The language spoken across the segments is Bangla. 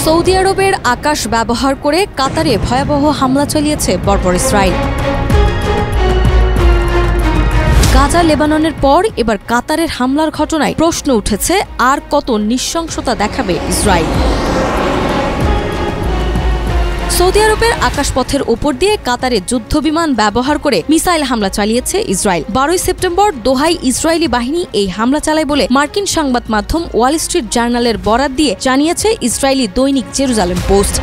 সৌদি আরবের আকাশ ব্যবহার করে কাতারে ভয়াবহ হামলা চালিয়েছে বর্বর ইসরায়েল। গাজা লেবাননের পর এবার কাতারের হামলার ঘটনায় প্রশ্ন উঠেছে, আর কত নৃশংসতা দেখাবে ইসরায়েল। সৌদি আরবের আকাশপথের ওপর দিয়ে কাতারে যুদ্ধবিমান ব্যবহার করে মিসাইল হামলা চালিয়েছে ইসরায়েল। 12 সেপ্টেম্বর দোহায় ইসরায়েলি বাহিনী এই হামলা চালায় বলে মার্কিন সংবাদ মাধ্যম ওয়াল স্ট্রিট জার্নালের বরাত দিয়ে জানিয়েছে ইসরায়েলি দৈনিক জেরুজালেম পোস্ট।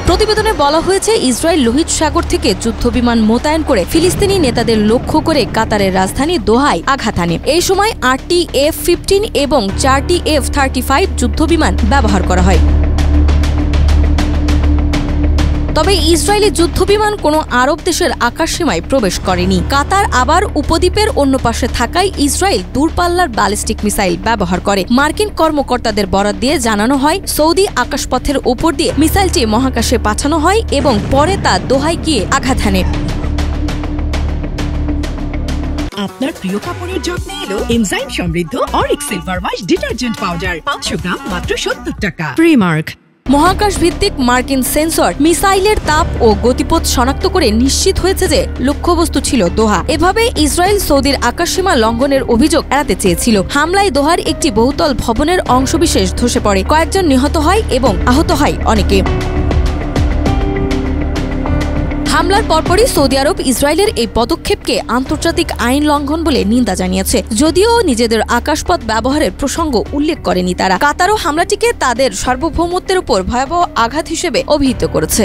প্রতিবেদনে বলা হয়েছে, ইসরায়েল লোহিত সাগর থেকে যুদ্ধবিমান মোতায়েন করে ফিলিস্তিনি নেতাদের লক্ষ্য করে কাতারের রাজধানী দোহায় আঘাত হানে। এই সময় 8টি F-15 এবং 4টি F-35 যুদ্ধবিমান ব্যবহার করা হয়। তবে ইসরায়েলি যুদ্ধবিমান কোনো আরব দেশের আকাশসীমায় প্রবেশ করেনি। কাতার আবার উপদ্বীপের অন্য পাশে থাকায় ইসরায়েল দূরপাল্লার ব্যালিস্টিক মিসাইল ব্যবহার করে। মার্কিন কর্মকর্তাদের বরাত দিয়ে জানানো হয়, সৌদি আকাশপথের ওপর দিয়ে মিসাইলটি মহাকাশে পাঠানো হয় এবং পরে তা দোহায় গিয়ে আঘাত হানে। আপনার প্রিয় কাপড়ের যত্নে এলো এনজাইম সমৃদ্ধ Arik silver wash detergent powder, 500 গ্রাম মাত্র 70 টাকা। প্রিমার্ক। মহাকাশ ভিত্তিক মার্কিন সেন্সর মিসাইলের তাপ ও গতিপথ শনাক্ত করে নিশ্চিত হয়েছে যে লক্ষ্যবস্তু ছিল দোহা। এভাবে ইসরায়েল সৌদির আকাশসীমা লঙ্ঘনের অভিযোগ এড়াতে চেয়েছিল। হামলায় দোহার একটি বহুতল ভবনের অংশবিশেষ ধসে পড়ে, কয়েকজন নিহত হয় এবং আহত হয় অনেকে। হামলার পরপরই সৌদি আরব ইসরায়েলের এই পদক্ষেপকে আন্তর্জাতিক আইন লঙ্ঘন বলে নিন্দা জানিয়েছে, যদিও নিজেদের আকাশপথ ব্যবহারের প্রসঙ্গ উল্লেখ করেনি তারা। কাতারও হামলাটিকে তাদের সার্বভৌমত্বের উপর ভয়াবহ আঘাত হিসেবে অভিহিত করেছে।